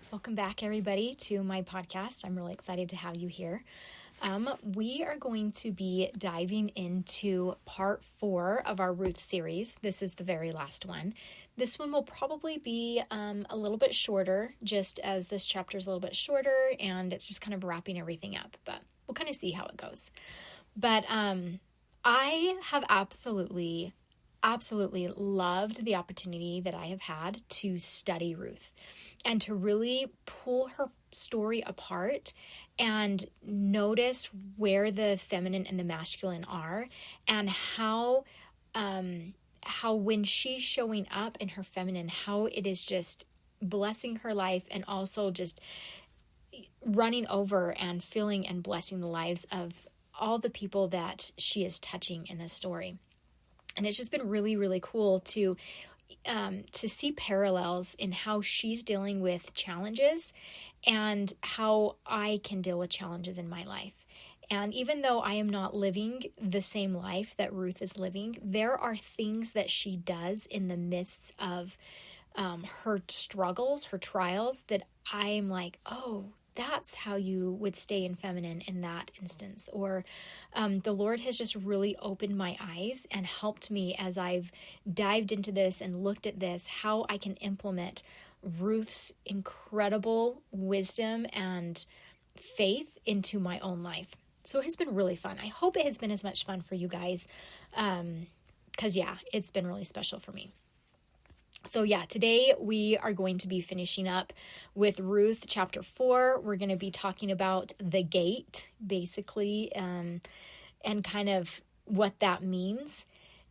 Welcome back, everybody, to my podcast. I'm really excited to have you here. We are going to be diving into part 4 of our Ruth series. This is the very last one. This one will probably be a little bit shorter, just as this chapter is a little bit shorter, and it's just kind of wrapping everything up. But we'll kind of see how it goes. But I have absolutely loved the opportunity that I have had to study Ruth and to really pull her story apart and notice where the feminine and the masculine are, and how when she's showing up in her feminine, how it is just blessing her life and also just running over and filling and blessing the lives of all the people that she is touching in this story. And it's just been really, really cool to see parallels in how she's dealing with challenges and how I can deal with challenges in my life. And even though I am not living the same life that Ruth is living, there are things that she does in the midst of her struggles, her trials, that I'm like, oh, that's how you would stay in feminine in that instance. Or the Lord has just really opened my eyes and helped me as I've dived into this and looked at this, how I can implement Ruth's incredible wisdom and faith into my own life. So it has been really fun. I hope it has been as much fun for you guys, because it's been really special for me. So today we are going to be finishing up with Ruth chapter 4. We're going to be talking about the gate, basically, and kind of what that means.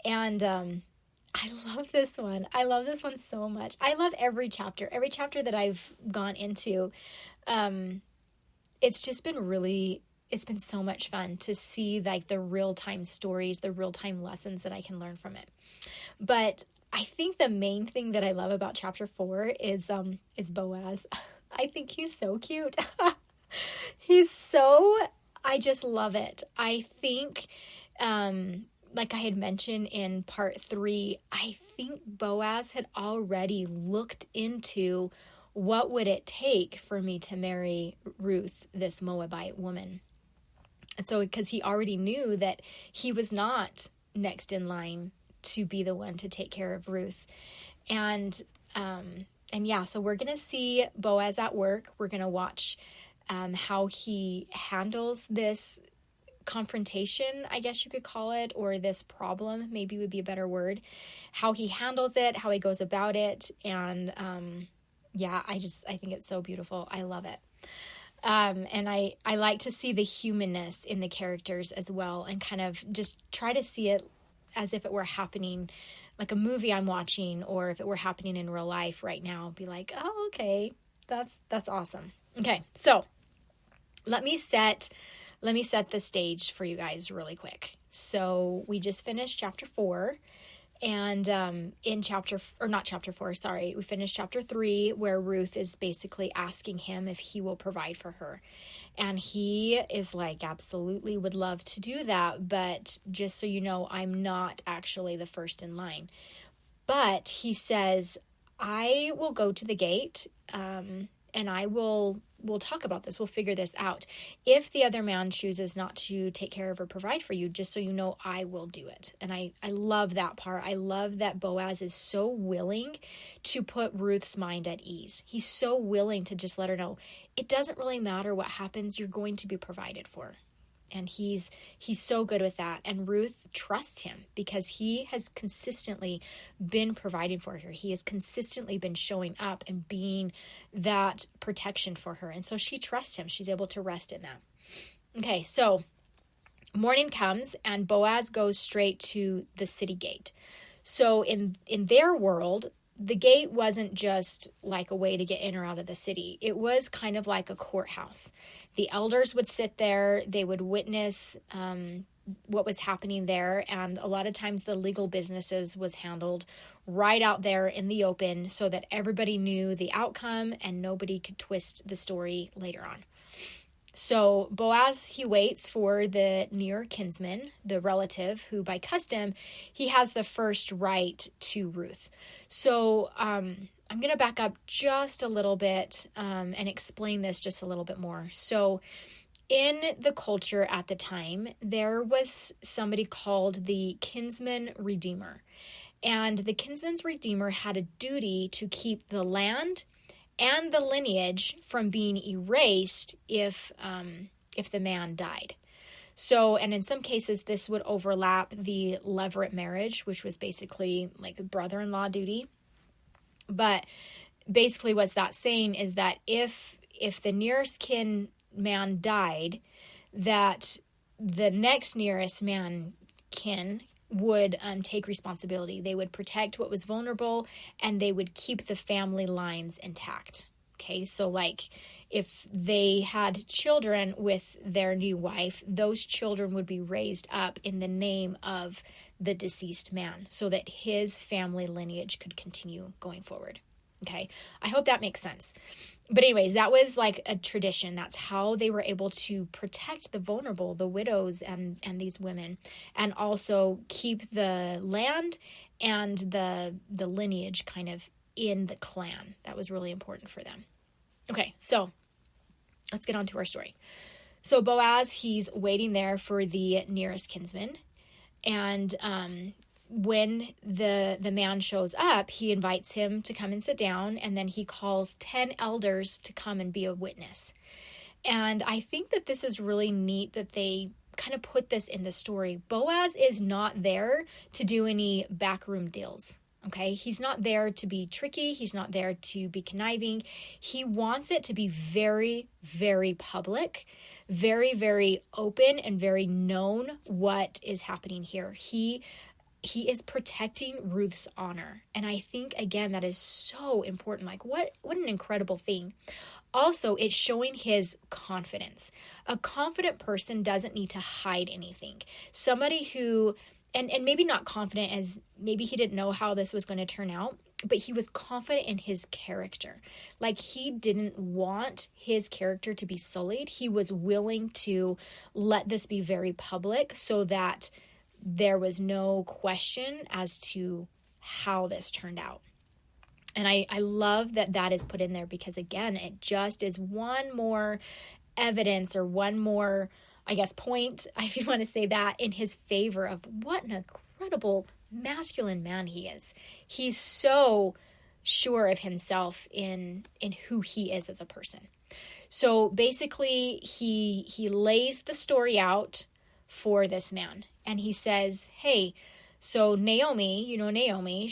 And I love this one. I love this one so much. I love every chapter that I've gone into. It's just been it's been so much fun to see like the real-time stories, the real-time lessons that I can learn from it. But I think the main thing that I love about chapter 4 is Boaz. I think he's so cute. I just love it. I think, like I had mentioned in part 3, I think Boaz had already looked into what would it take for me to marry Ruth, this Moabite woman. And so, because he already knew that he was not next in line to be the one to take care of Ruth. And so we're going to see Boaz at work. We're going to watch how he handles this confrontation, I guess you could call it, or this problem, maybe would be a better word, how he handles it, how he goes about it. And I think it's so beautiful. I love it. And I like to see the humanness in the characters as well, and kind of just try to see it as if it were happening, like a movie I'm watching, or if it were happening in real life right now, be like, oh, okay, that's awesome. Okay, so let me set the stage for you guys really quick. So we just finished chapter 4, and we finished chapter 3, where Ruth is basically asking him if he will provide for her. And he is like, absolutely would love to do that, but just so you know, I'm not actually the first in line. But he says, I will go to the gate, and we'll talk about this. We'll figure this out. If the other man chooses not to take care of or provide for you, just so you know, I will do it. And I love that part. I love that Boaz is so willing to put Ruth's mind at ease. He's so willing to just let her know, it doesn't really matter what happens, you're going to be provided for. And he's so good with that. And Ruth trusts him because he has consistently been providing for her. He has consistently been showing up and being that protection for her. And so she trusts him. She's able to rest in that. Okay, so morning comes and Boaz goes straight to the city gate. So in their world, the gate wasn't just like a way to get in or out of the city. It was kind of like a courthouse. The elders would sit there. They would witness what was happening there. And a lot of times the legal businesses was handled right out there in the open so that everybody knew the outcome and nobody could twist the story later on. So Boaz, he waits for the near kinsman, the relative, who by custom, he has the first right to Ruth. So I'm going to back up just a little bit and explain this just a little bit more. So in the culture at the time, there was somebody called the kinsman redeemer. And the kinsman's redeemer had a duty to keep the land and the lineage from being erased if the man died. So, and in some cases, this would overlap the levirate marriage, which was basically like a brother-in-law duty. But basically what's that saying is that if the nearest kin man died, that the next nearest man kin would take responsibility. They would protect what was vulnerable, and they would keep the family lines intact. Okay, so like if they had children with their new wife, those children would be raised up in the name of the deceased man so that his family lineage could continue going forward. Okay, I hope that makes sense. But anyways, that was like a tradition. That's how they were able to protect the vulnerable, the widows and these women, and also keep the land and the lineage kind of in the clan. That was really important for them. Okay, so let's get on to our story. So Boaz, he's waiting there for the nearest kinsman. And when the man shows up, he invites him to come and sit down. And then he calls 10 elders to come and be a witness. And I think that this is really neat that they kind of put this in the story. Boaz is not there to do any backroom deals. Okay, he's not there to be tricky. He's not there to be conniving. He wants it to be very, very public, very, very open, and very known what is happening here. He is protecting Ruth's honor. And I think, again, that is so important. Like, what an incredible thing. Also, it's showing his confidence. A confident person doesn't need to hide anything. Somebody who... And maybe not confident as maybe he didn't know how this was going to turn out, but he was confident in his character. Like he didn't want his character to be sullied. He was willing to let this be very public so that there was no question as to how this turned out. And I love that that is put in there because, again, it just is one more evidence or one more, I guess, point, if you want to say that, in his favor of what an incredible masculine man he is. He's so sure of himself in who he is as a person. So basically, he lays the story out for this man. And he says, hey, so Naomi, you know Naomi,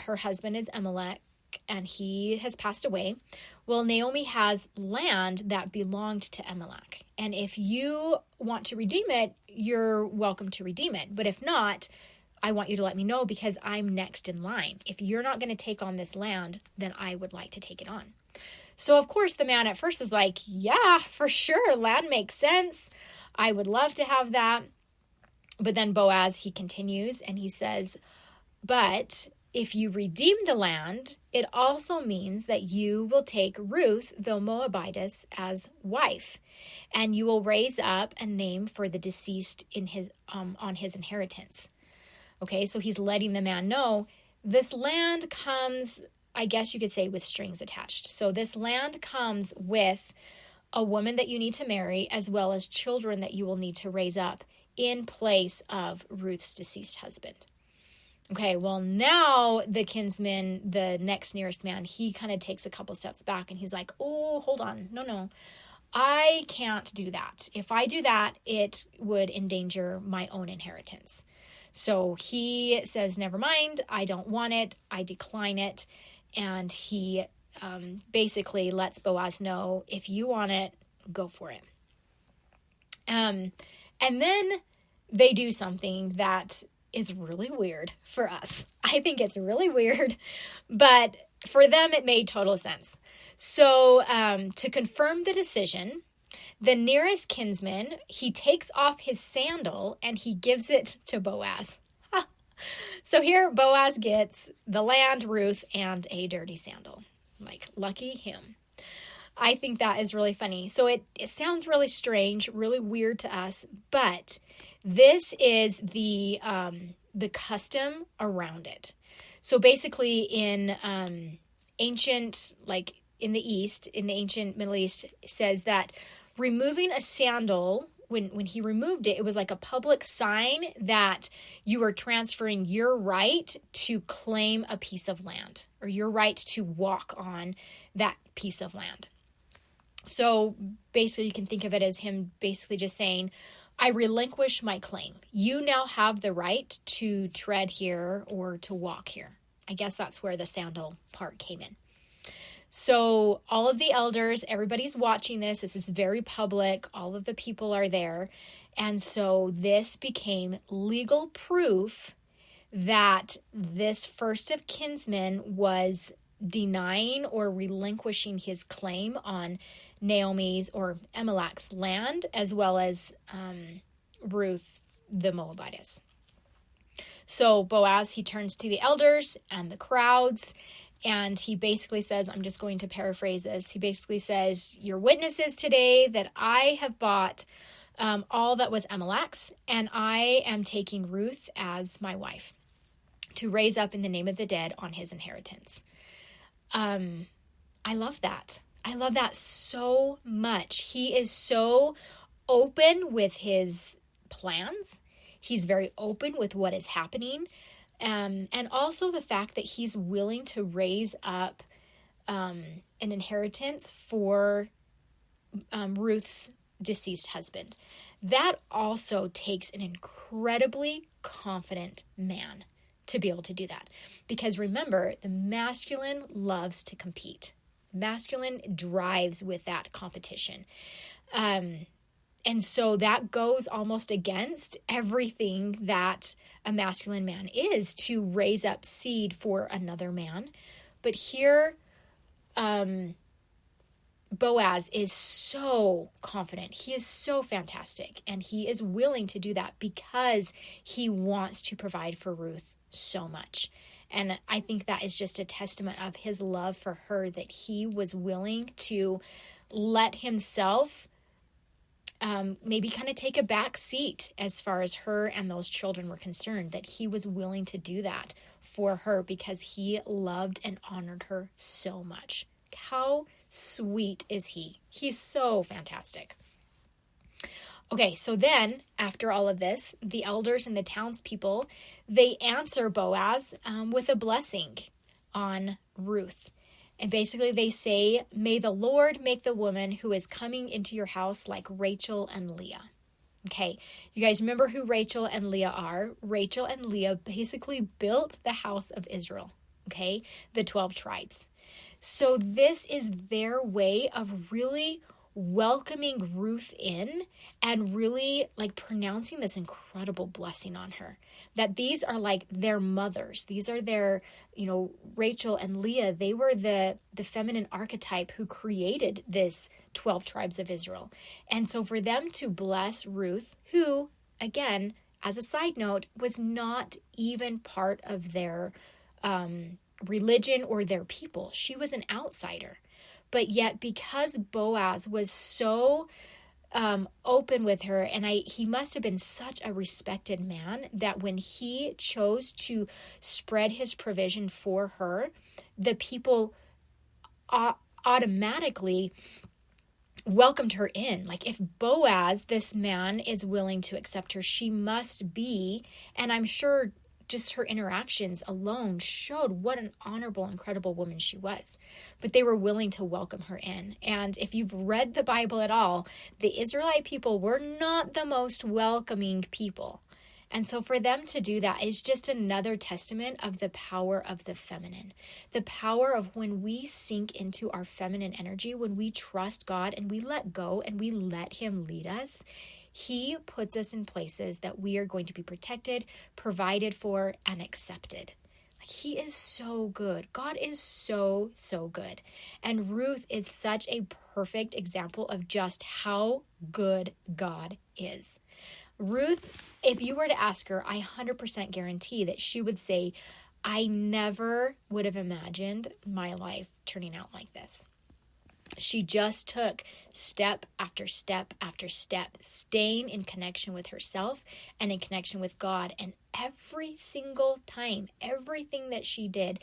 her husband is Elimelech, and he has passed away. Well, Naomi has land that belonged to Elimelech. And if you want to redeem it, you're welcome to redeem it. But if not, I want you to let me know because I'm next in line. If you're not going to take on this land, then I would like to take it on. So, of course, the man at first is like, yeah, for sure. Land makes sense. I would love to have that. But then Boaz, he continues and he says, but if you redeem the land, it also means that you will take Ruth, the Moabitess, as wife, and you will raise up a name for the deceased in his on his inheritance. Okay, so he's letting the man know this land comes, I guess you could say, with strings attached. So this land comes with a woman that you need to marry, as well as children that you will need to raise up in place of Ruth's deceased husband. Okay, well, now the kinsman, the next nearest man, he kind of takes a couple steps back and he's like, oh, hold on. No, I can't do that. If I do that, it would endanger my own inheritance. So he says, never mind, I don't want it. I decline it. And he basically lets Boaz know, if you want it, go for it. And then they do something that is really weird for us. I think it's really weird, but for them, it made total sense. So to confirm the decision, the nearest kinsman, he takes off his sandal and he gives it to Boaz. So here Boaz gets the land, Ruth, and a dirty sandal. Like, lucky him. I think that is really funny. So it sounds really strange, really weird to us, but this is the custom around it. So basically in ancient, like in the East, in the ancient Middle East, says that removing a sandal, when he removed it, it was like a public sign that you were transferring your right to claim a piece of land, or your right to walk on that piece of land. So basically you can think of it as him basically just saying, I relinquish my claim. You now have the right to tread here or to walk here. I guess that's where the sandal part came in. So all of the elders, everybody's watching this. This is very public. All of the people are there. And so this became legal proof that this first of kinsmen was denying or relinquishing his claim on Naomi's or Elimelech's land, as well as Ruth the Moabitess. So Boaz, he turns to the elders and the crowds, and he basically says, I'm just going to paraphrase this. He basically says, you're witnesses today that I have bought all that was Elimelech's, and I am taking Ruth as my wife to raise up in the name of the dead on his inheritance. I love that. I love that so much. He is so open with his plans. He's very open with what is happening. And also the fact that he's willing to raise up an inheritance for Ruth's deceased husband. That also takes an incredibly confident man to be able to do that. Because remember, the masculine loves to compete. Masculine drives with that competition. And so that goes almost against everything that a masculine man is, to raise up seed for another man. But here, Boaz is so confident. He is so fantastic. And he is willing to do that because he wants to provide for Ruth so much. And I think that is just a testament of his love for her, that he was willing to let himself maybe kind of take a back seat as far as her and those children were concerned, that he was willing to do that for her because he loved and honored her so much. How sweet is he? He's so fantastic. Okay, so then after all of this, the elders and the townspeople, they answer Boaz with a blessing on Ruth. And basically they say, may the Lord make the woman who is coming into your house like Rachel and Leah. Okay, you guys remember who Rachel and Leah are? Rachel and Leah basically built the house of Israel, okay? The 12 tribes. So this is their way of really welcoming Ruth in and really like pronouncing this incredible blessing on her. That these are like their mothers. These are their, Rachel and Leah, they were the feminine archetype who created this 12 tribes of Israel. And so for them to bless Ruth, who, again, as a side note, was not even part of their religion or their people. She was an outsider. But yet because Boaz was so open with her, and he must have been such a respected man that when he chose to spread his provision for her, the people automatically welcomed her in. Like, if Boaz, this man, is willing to accept her, she must be, and I'm sure just her interactions alone showed what an honorable, incredible woman she was. But they were willing to welcome her in. And if you've read the Bible at all, the Israelite people were not the most welcoming people. And so for them to do that is just another testament of the power of the feminine. The power of when we sink into our feminine energy, when we trust God and we let go and we let Him lead us, He puts us in places that we are going to be protected, provided for, and accepted. He is so good. God is so, so good. And Ruth is such a perfect example of just how good God is. Ruth, if you were to ask her, I 100% guarantee that she would say, I never would have imagined my life turning out like this. She just took step after step after step, staying in connection with herself and in connection with God. And every single time, everything that she did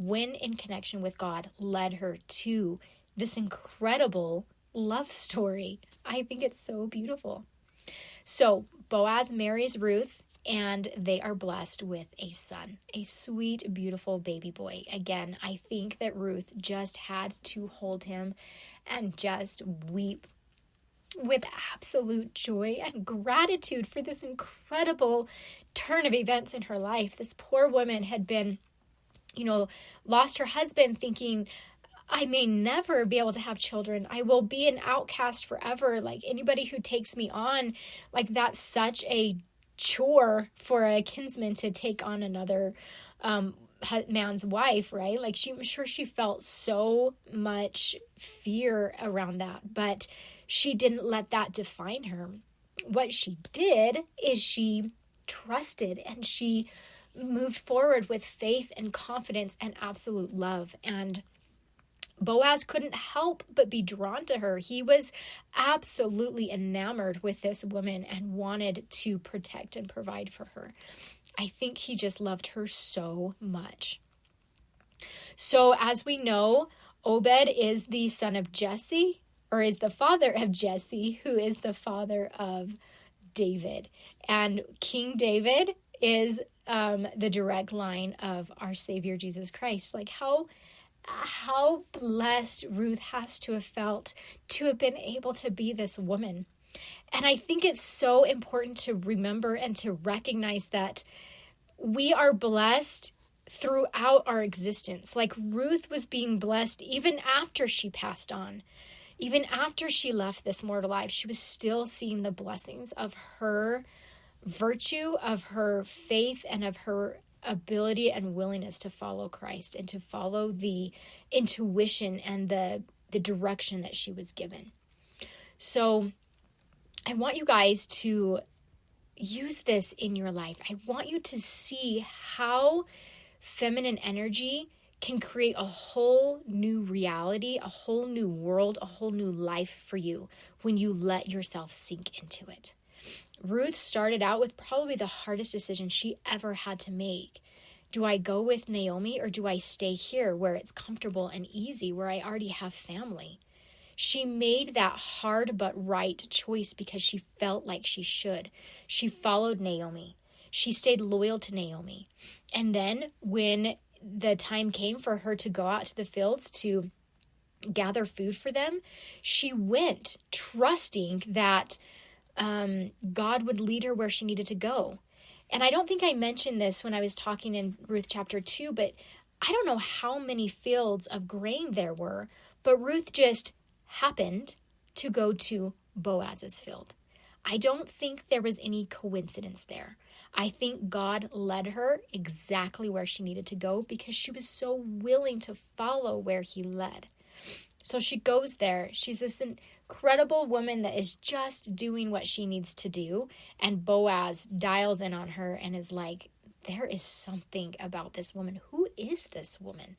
when in connection with God, led her to this incredible love story. I think it's so beautiful. So Boaz marries Ruth, and they are blessed with a son, a sweet, beautiful baby boy. Again, I think that Ruth just had to hold him and just weep with absolute joy and gratitude for this incredible turn of events in her life. This poor woman had been, lost her husband, thinking, I may never be able to have children. I will be an outcast forever. Like, anybody who takes me on, like, that's such a chore for a kinsman to take on another man's wife, right? Like, I'm sure she felt so much fear around that, but she didn't let that define her. What she did is she trusted, and she moved forward with faith and confidence and absolute love. And Boaz couldn't help but be drawn to her. He was absolutely enamored with this woman and wanted to protect and provide for her. I think he just loved her so much. So as we know, Obed is the son of Jesse, or is the father of Jesse, who is the father of David. And King David is the direct line of our Savior Jesus Christ. Like, how blessed Ruth has to have felt to have been able to be this woman. And I think it's so important to remember and to recognize that we are blessed throughout our existence. Like, Ruth was being blessed even after she passed on. Even after she left this mortal life, she was still seeing the blessings of her virtue, of her faith, and of her ability and willingness to follow Christ and to follow the intuition and the direction that she was given. So I want you guys to use this in your life. I want you to see how feminine energy can create a whole new reality, a whole new world, a whole new life for you when you let yourself sink into it. Ruth started out with probably the hardest decision she ever had to make. Do I go with Naomi, or do I stay here where it's comfortable and easy, where I already have family? She made that hard but right choice because she felt like she should. She followed Naomi. She stayed loyal to Naomi. And then when the time came for her to go out to the fields to gather food for them, she went trusting that God would lead her where she needed to go. And I don't think I mentioned this when I was talking in Ruth chapter 2, but I don't know how many fields of grain there were, but Ruth just happened to go to Boaz's field. I don't think there was any coincidence there. I think God led her exactly where she needed to go because she was so willing to follow where he led. So she goes there. She's this incredible woman that is just doing what she needs to do. And Boaz dials in on her and is like, there is something about this woman. Who is this woman?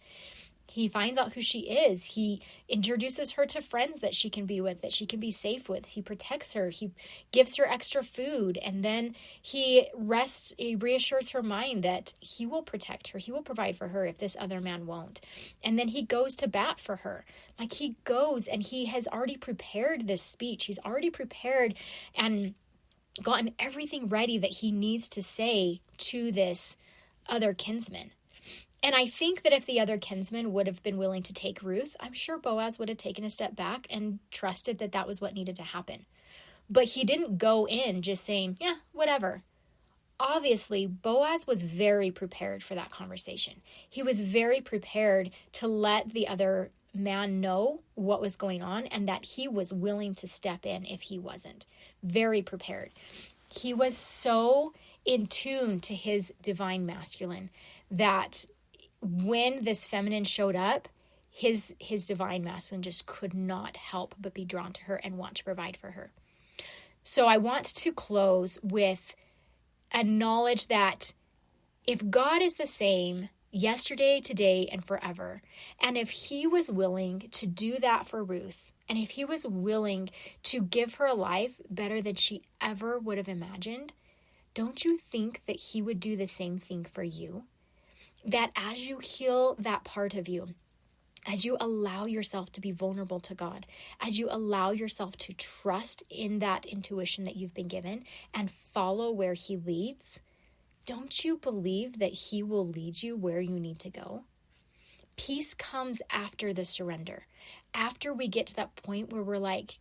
He finds out who she is. He introduces her to friends that she can be with, that she can be safe with. He protects her. He gives her extra food. And then he reassures her mind that he will protect her. He will provide for her if this other man won't. And then he goes to bat for her. Like, he goes and he has already prepared this speech. He's already prepared and gotten everything ready that he needs to say to this other kinsman. And I think that if the other kinsman would have been willing to take Ruth, I'm sure Boaz would have taken a step back and trusted that that was what needed to happen. But he didn't go in just saying, yeah, whatever. Obviously, Boaz was very prepared for that conversation. He was very prepared to let the other man know what was going on and that he was willing to step in if he wasn't. Very prepared. He was so in tune to his divine masculine that when this feminine showed up, his divine masculine just could not help but be drawn to her and want to provide for her. So I want to close with a knowledge that if God is the same yesterday, today, and forever, and if he was willing to do that for Ruth, and if he was willing to give her a life better than she ever would have imagined, don't you think that he would do the same thing for you? that as you heal that part of you, as you allow yourself to be vulnerable to God, as you allow yourself to trust in that intuition that you've been given and follow where He leads, don't you believe that He will lead you where you need to go? Peace comes after the surrender. After we get to that point where we're like,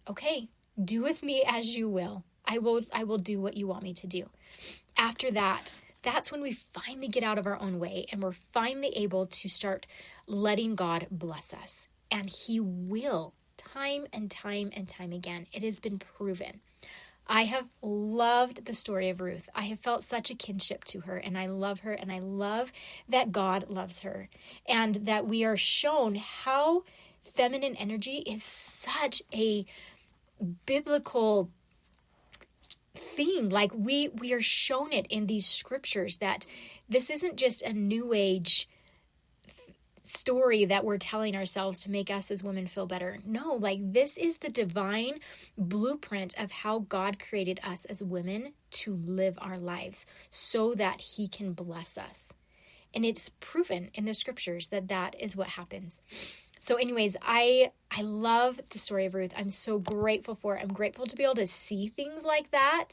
okay, do with me as you will. I will do what you want me to do. After that, that's when we finally get out of our own way and we're finally able to start letting God bless us. And He will, time and time and time again. It has been proven. I have loved the story of Ruth. I have felt such a kinship to her, and I love her, and I love that God loves her, and that we are shown how feminine energy is such a biblical thing. Like we are shown it in these scriptures, that this isn't just a new age story that we're telling ourselves to make us as women feel better. No, like this is the divine blueprint of how God created us as women to live our lives so that He can bless us. And it's proven in the scriptures that that is what happens. So anyways, I love the story of Ruth. I'm so grateful for it. I'm grateful to be able to see things like that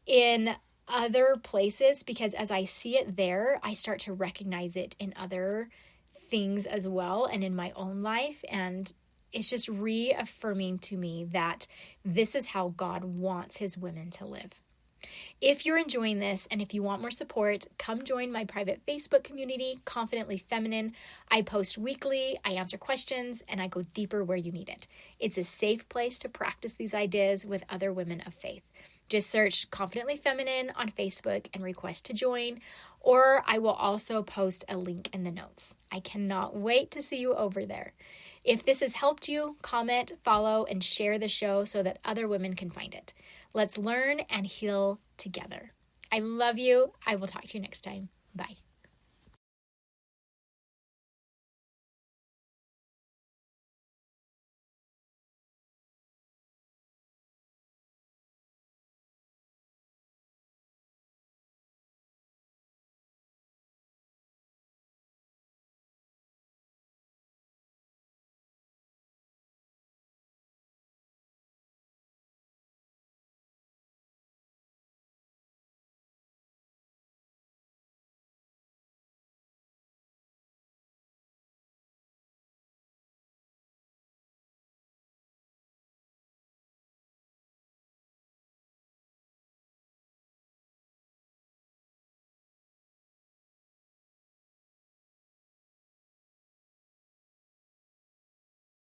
in other places, because as I see it there, I start to recognize it in other things as well and in my own life. And it's just reaffirming to me that this is how God wants His women to live. If you're enjoying this and if you want more support, come join my private Facebook community, Confidently Feminine. I post weekly, I answer questions, and I go deeper where you need it. It's a safe place to practice these ideas with other women of faith. Just search Confidently Feminine on Facebook and request to join, or I will also post a link in the notes. I cannot wait to see you over there. If this has helped you, comment, follow, and share the show so that other women can find it. Let's learn and heal together. I love you. I will talk to you next time. Bye.